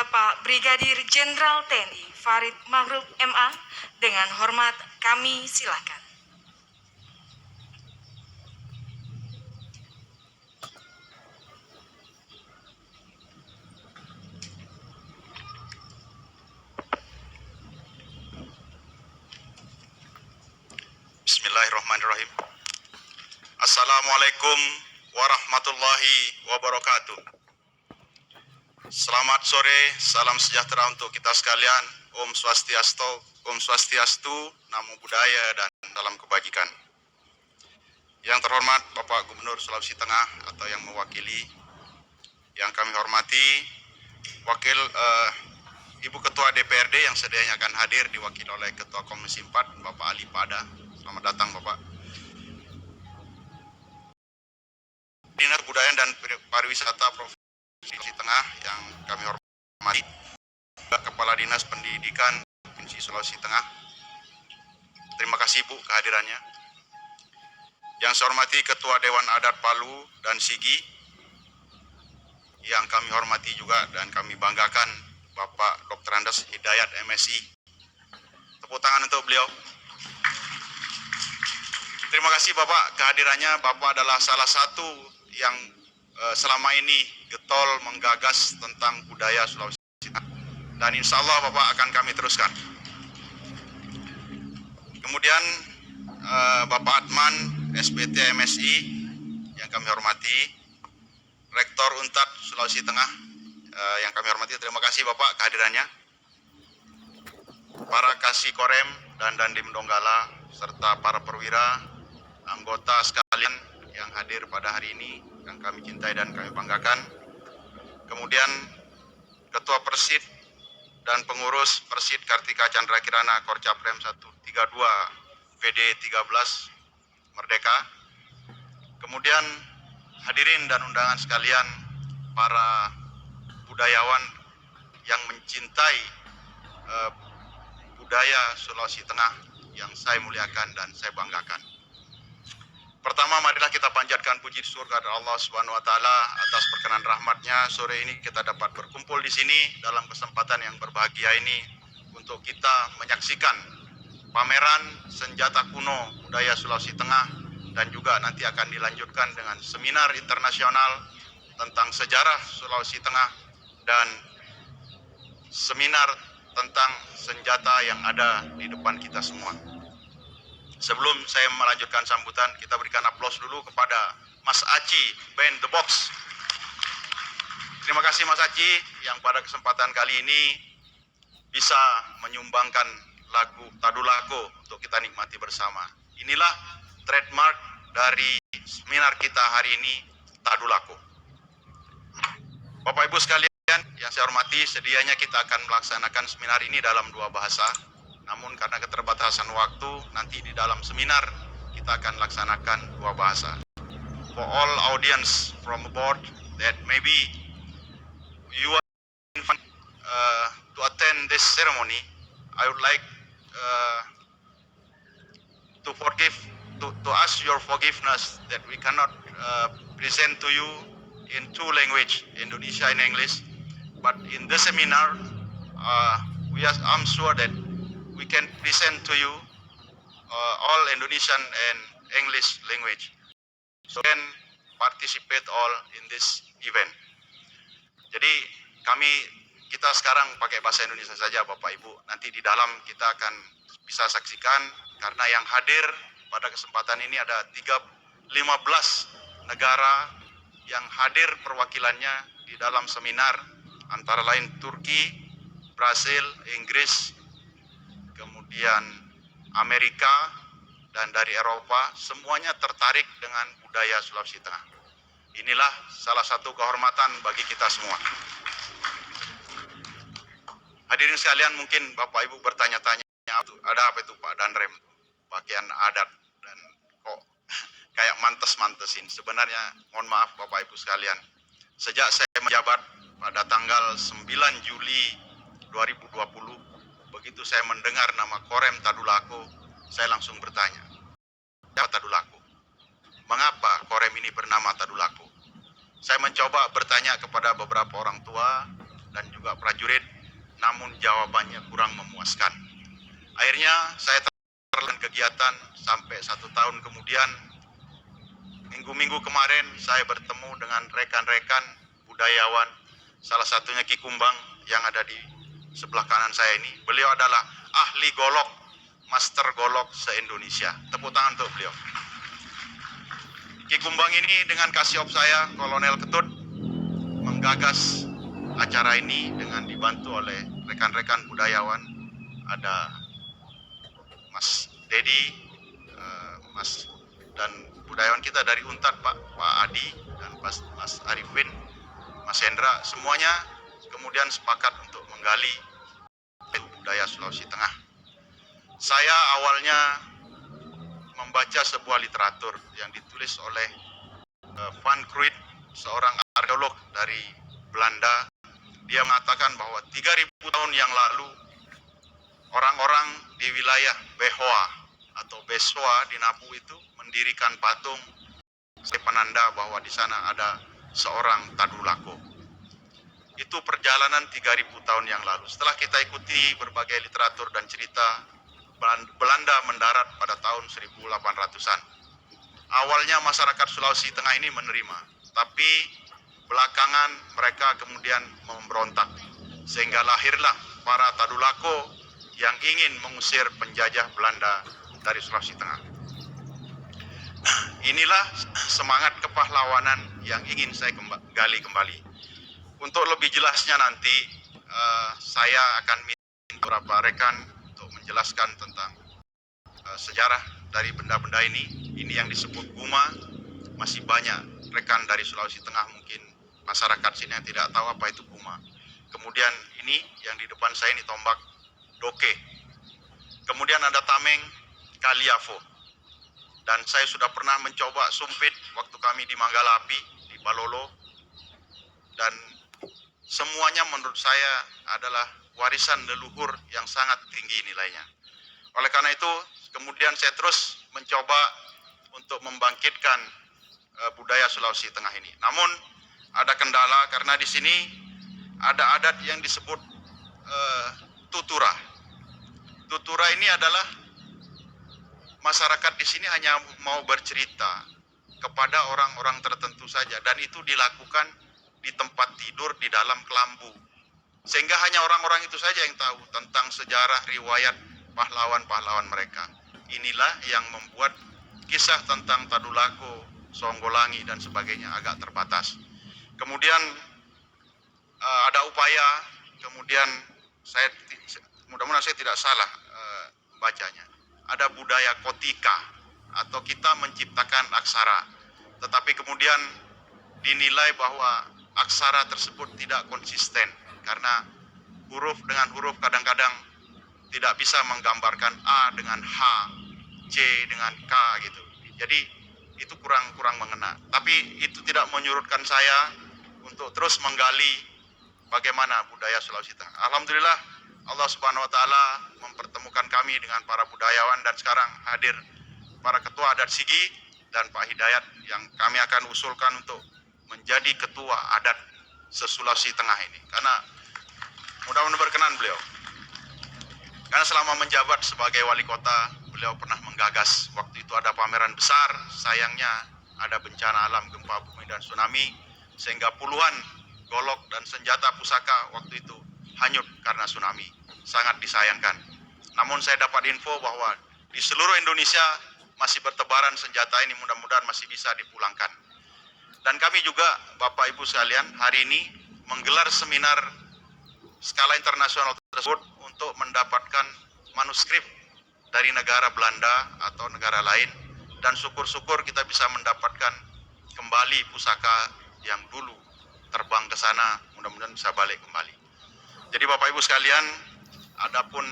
Bapak Brigadir Jenderal TNI Farid Maghrub MA, dengan hormat kami silakan. Bismillahirrahmanirrahim. Assalamualaikum warahmatullahi wabarakatuh. Selamat sore, salam sejahtera untuk kita sekalian. Om Swastiastu, Namo Buddhaya, dan salam kebajikan. Yang terhormat Bapak Gubernur Sulawesi Tengah atau yang mewakili, yang kami hormati Wakil Ibu Ketua DPRD yang sedianya akan hadir diwakili oleh Ketua Komisi 4 Bapak Ali Pada. Selamat datang Bapak. Dinas Kebudayaan dan Pariwisata Provinsi Sulawesi Tengah yang kami hormati, Kepala Dinas Pendidikan Provinsi Sulawesi Tengah. Terima kasih Bu kehadirannya. Yang saya hormati Ketua Dewan Adat Palu dan Sigi, yang kami hormati juga dan kami banggakan Bapak Dr. Andes Hidayat MSI. Tepuk tangan untuk beliau. Terima kasih Bapak kehadirannya. Bapak adalah salah satu yang selama ini getol menggagas tentang budaya Sulawesi Tengah, dan insya Allah Bapak akan kami teruskan. Kemudian Bapak Adman SPT MSI yang kami hormati, Rektor Untad Sulawesi Tengah yang kami hormati, terima kasih Bapak kehadirannya. Para Kasih Korem dan Dandim Donggala serta para perwira, anggota sekalian yang hadir pada hari ini yang kami cintai dan kami banggakan. Kemudian Ketua Persid dan pengurus Persid Kartika Chandra Kirana Korcaprem 132 PD 13 Merdeka. Kemudian hadirin dan undangan sekalian, para budayawan yang mencintai budaya Sulawesi Tengah yang saya muliakan dan saya banggakan. Pertama, marilah kita panjatkan puji surga dari Allah Subhanahu wa taala atas perkenan rahmatnya. Sore ini kita dapat berkumpul di sini dalam kesempatan yang berbahagia ini untuk kita menyaksikan pameran senjata kuno budaya Sulawesi Tengah, dan juga nanti akan dilanjutkan dengan seminar internasional tentang sejarah Sulawesi Tengah dan seminar tentang senjata yang ada di depan kita semua. Sebelum saya melanjutkan sambutan, kita berikan aplaus dulu kepada Mas Aci, Band The Box. Terima kasih Mas Aci yang pada kesempatan kali ini bisa menyumbangkan lagu Tadulako untuk kita nikmati bersama. Inilah trademark dari seminar kita hari ini, Tadulako. Bapak Ibu sekalian yang saya hormati, sedianya kita akan melaksanakan seminar ini dalam 2 bahasa. Namun karena keterbatasan waktu, nanti di dalam seminar kita akan laksanakan 2 bahasa. For all audience from abroad that maybe you are invited to attend this ceremony, I would like to ask your forgiveness that we cannot present to you in 2 languages, Indonesia and English. But in this seminar, I'm sure that we can present to you all Indonesian and English language. So can participate all in this event. Jadi kita sekarang pakai bahasa Indonesia saja Bapak Ibu. Nanti di dalam kita akan bisa saksikan, karena yang hadir pada kesempatan ini ada 15 negara yang hadir perwakilannya di dalam seminar, antara lain Turki, Brasil, Inggris, kemudian Amerika, dan dari Eropa. Semuanya tertarik dengan budaya Sulawesi Tengah. Inilah salah satu kehormatan bagi kita semua. Hadirin sekalian, mungkin Bapak Ibu bertanya-tanya, ada apa itu Pak Danrem, pakaian adat dan kok kayak mantes-mantesin. Sebenarnya mohon maaf Bapak Ibu sekalian, sejak saya menjabat pada tanggal 9 Juli 2020, begitu saya mendengar nama Korem Tadulako, saya langsung bertanya, siapa Tadulako? Mengapa Korem ini bernama Tadulako? Saya mencoba bertanya kepada beberapa orang tua, dan juga prajurit, namun jawabannya kurang memuaskan. Akhirnya saya terlalu kegiatan sampai 1 tahun kemudian, minggu-minggu kemarin saya bertemu dengan rekan-rekan budayawan, salah satunya Ki Kumbang yang ada di sebelah kanan saya ini. Beliau adalah ahli golok, master golok se-Indonesia. Tepuk tangan untuk beliau. Ki Kumbang ini dengan kasih saya, Kolonel Ketut, menggagas acara ini dengan dibantu oleh rekan-rekan budayawan. Ada Mas Dedi, Mas dan budayawan kita dari UNTAD, Pak Adi dan Mas Arifin, Mas Hendra, semuanya kemudian sepakat untuk menggali budaya Sulawesi Tengah. Saya awalnya membaca sebuah literatur yang ditulis oleh Van Kruid, seorang arkeolog dari Belanda. Dia mengatakan bahwa 3000 tahun yang lalu orang-orang di wilayah Behoa atau Besoa di Napu itu mendirikan patung sebagai penanda bahwa di sana ada seorang Tadulako. Itu perjalanan 3000 tahun yang lalu. Setelah kita ikuti berbagai literatur dan cerita, Belanda mendarat pada tahun 1800-an. Awalnya masyarakat Sulawesi Tengah ini menerima, tapi belakangan mereka kemudian memberontak, sehingga lahirlah para Tadulako yang ingin mengusir penjajah Belanda dari Sulawesi Tengah. Inilah semangat kepahlawanan yang ingin saya gali kembali. Untuk lebih jelasnya nanti saya akan minta beberapa rekan untuk menjelaskan tentang sejarah dari benda-benda ini. Ini yang disebut guma. Masih banyak rekan dari Sulawesi Tengah, mungkin masyarakat sini yang tidak tahu apa itu guma. Kemudian ini yang di depan saya ini tombak doke. Kemudian ada tameng kaliavo. Dan saya sudah pernah mencoba sumpit waktu kami di Manggalapi, di Balolo. Dan semuanya menurut saya adalah warisan leluhur yang sangat tinggi nilainya. Oleh karena itu, kemudian saya terus mencoba untuk membangkitkan budaya Sulawesi Tengah ini. Namun ada kendala karena di sini ada adat yang disebut tutura. Tutura ini adalah masyarakat di sini hanya mau bercerita kepada orang-orang tertentu saja, dan itu dilakukan di tempat tidur di dalam kelambu. Sehingga hanya orang-orang itu saja yang tahu tentang sejarah riwayat pahlawan-pahlawan mereka. Inilah yang membuat kisah tentang Tadulako, Songgolangi dan sebagainya agak terbatas. Kemudian ada upaya, kemudian saya mudah-mudahan saya tidak salah bacanya. Ada budaya kotika atau kita menciptakan aksara. Tetapi kemudian dinilai bahwa aksara tersebut tidak konsisten karena huruf dengan huruf kadang-kadang tidak bisa menggambarkan A dengan H, C dengan K gitu. Jadi itu kurang mengena. Tapi itu tidak menyurutkan saya untuk terus menggali bagaimana budaya Sulawesi Tengah. Alhamdulillah Allah Subhanahu wa taala mempertemukan kami dengan para budayawan, dan sekarang hadir para ketua adat Sigi dan Pak Hidayat yang kami akan usulkan untuk menjadi ketua adat se-Sulawesi Tengah ini. Karena mudah-mudahan berkenan beliau. Karena selama menjabat sebagai wali kota, beliau pernah menggagas. Waktu itu ada pameran besar, sayangnya ada bencana alam, gempa bumi dan tsunami, sehingga puluhan golok dan senjata pusaka waktu itu hanyut karena tsunami. Sangat disayangkan. Namun saya dapat info bahwa di seluruh Indonesia masih bertebaran senjata ini, mudah-mudahan masih bisa dipulangkan. Dan kami juga, Bapak Ibu sekalian, hari ini menggelar seminar skala internasional tersebut untuk mendapatkan manuskrip dari negara Belanda atau negara lain, dan syukur-syukur kita bisa mendapatkan kembali pusaka yang dulu terbang ke sana, mudah-mudahan bisa balik kembali. Jadi Bapak Ibu sekalian, adapun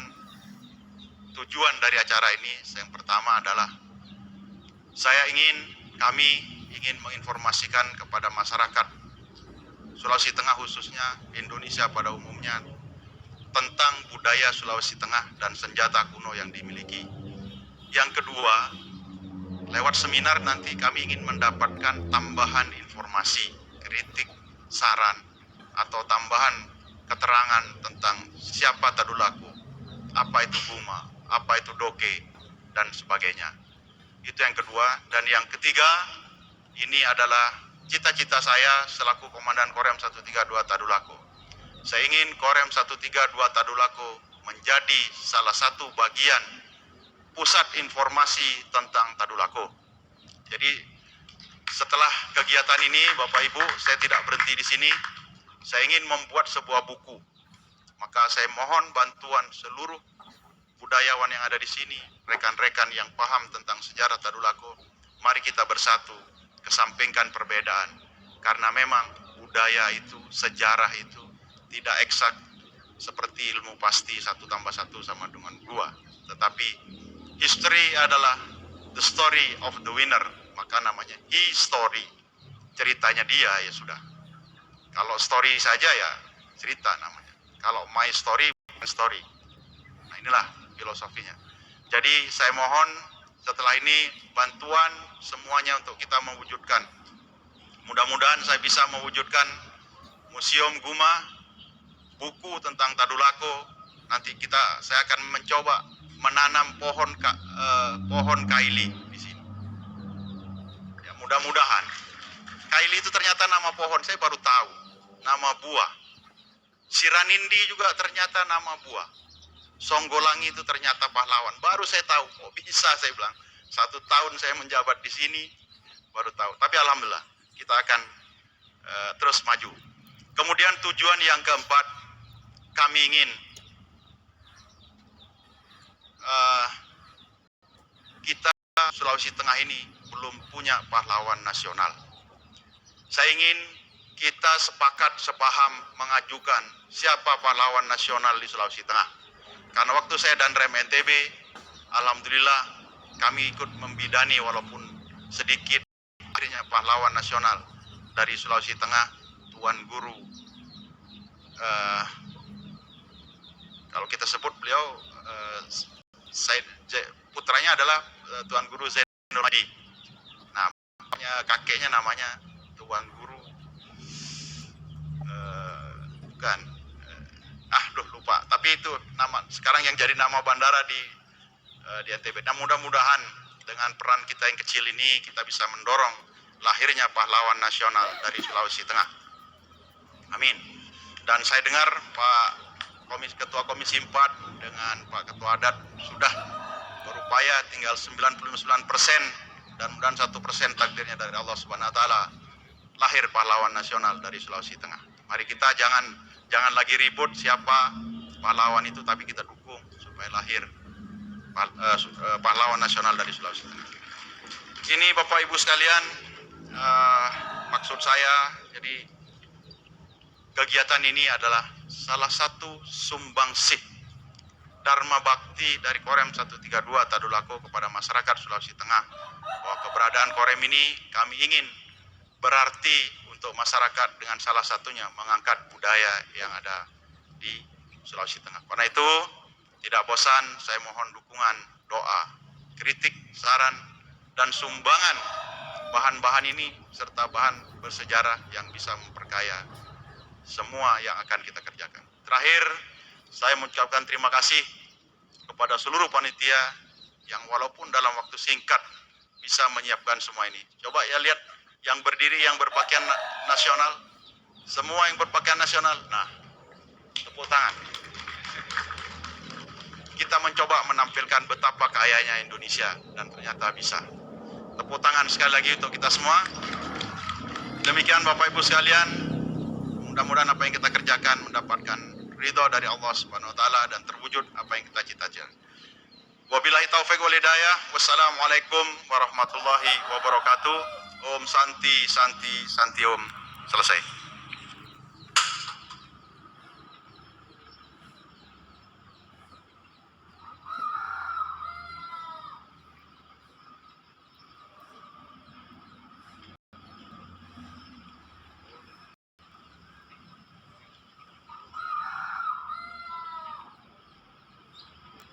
tujuan dari acara ini, yang pertama adalah kami ingin menginformasikan kepada masyarakat Sulawesi Tengah, khususnya Indonesia pada umumnya, tentang budaya Sulawesi Tengah dan senjata kuno yang dimiliki. Yang kedua, lewat seminar nanti kami ingin mendapatkan tambahan informasi, kritik, saran, atau tambahan keterangan tentang siapa Tadulako, apa itu Guma, apa itu Doke, dan sebagainya. Itu yang kedua. Dan yang ketiga, ini adalah cita-cita saya selaku Komandan Korem 132 Tadulako. Saya ingin Korem 132 Tadulako menjadi salah satu bagian pusat informasi tentang Tadulako. Jadi setelah kegiatan ini, Bapak Ibu, saya tidak berhenti di sini. Saya ingin membuat sebuah buku. Maka saya mohon bantuan seluruh budayawan yang ada di sini, rekan-rekan yang paham tentang sejarah Tadulako. Mari kita bersatu, kesampingkan perbedaan. Karena memang budaya itu, sejarah itu tidak eksak seperti ilmu pasti 1 tambah 1 sama dengan 2. Tetapi history adalah the story of the winner. Maka namanya history. Ceritanya dia ya sudah. Kalau story saja ya cerita namanya. Kalau my story, bukan story. Nah inilah filosofinya. Jadi saya mohon setelah ini bantuan semuanya untuk kita mewujudkan. Mudah-mudahan saya bisa mewujudkan Museum Guma, buku tentang Tadulako. Nanti saya akan mencoba menanam pohon kaili di sini. Ya, mudah-mudahan. Kaili itu ternyata nama pohon, saya baru tahu. Nama buah. Siranindi juga ternyata nama buah. Songgolangi itu ternyata pahlawan. Baru saya tahu, kok bisa saya bilang. 1 tahun saya menjabat di sini, baru tahu. Tapi alhamdulillah, kita akan terus maju. Kemudian tujuan yang keempat, kami ingin kita Sulawesi Tengah ini belum punya pahlawan nasional. Saya ingin kita sepakat, sepaham mengajukan siapa pahlawan nasional di Sulawesi Tengah. Karena waktu saya dan Rem NTB, alhamdulillah kami ikut membidani walaupun sedikit akhirnya pahlawan nasional dari Sulawesi Tengah, Tuan Guru. Kalau kita sebut beliau, putranya adalah Tuan Guru Zainul Madi. Nah, kakeknya namanya Tuan Guru, bukan, lupa. Tapi itu nama sekarang yang jadi nama bandara di NTB. Nah, mudah-mudahan dengan peran kita yang kecil ini kita bisa mendorong lahirnya pahlawan nasional dari Sulawesi Tengah. Amin. Dan saya dengar Pak Ketua Komisi 4 dengan Pak Ketua Adat sudah berupaya, tinggal 99%, dan mudah-mudahan 1% takdirnya dari Allah Subhanahu Wa Taala lahir pahlawan nasional dari Sulawesi Tengah. Mari kita jangan lagi ribut siapa pahlawan itu, tapi kita dukung supaya lahir pahlawan nasional dari Sulawesi Tengah. Ini Bapak Ibu sekalian, maksud saya, jadi kegiatan ini adalah salah satu sumbangsih Dharma Bakti dari Korem 132 Tadulako kepada masyarakat Sulawesi Tengah, bahwa keberadaan Korem ini kami ingin berarti untuk masyarakat dengan salah satunya mengangkat budaya yang ada di Sulawesi Tengah. Karena itu tidak bosan saya mohon dukungan, doa, kritik, saran, dan sumbangan bahan-bahan ini serta bahan bersejarah yang bisa memperkaya semua yang akan kita kerjakan. Terakhir, saya mengucapkan terima kasih kepada seluruh panitia yang walaupun dalam waktu singkat bisa menyiapkan semua ini. Coba ya lihat yang berdiri, yang berpakaian nasional, semua yang berpakaian nasional. Nah, tepuk tangan. Kita mencoba menampilkan betapa kayanya Indonesia dan ternyata bisa. Tepuk tangan sekali lagi untuk kita semua. Demikian Bapak Ibu sekalian, mudah-mudahan apa yang kita kerjakan mendapatkan ridho dari Allah Subhanahu Wa Taala dan terwujud apa yang kita cita-citakan. Wabillahi taufiq wal hidayah. Wassalamualaikum warahmatullahi wabarakatuh. Om Santi Santi Santi Om. Selesai.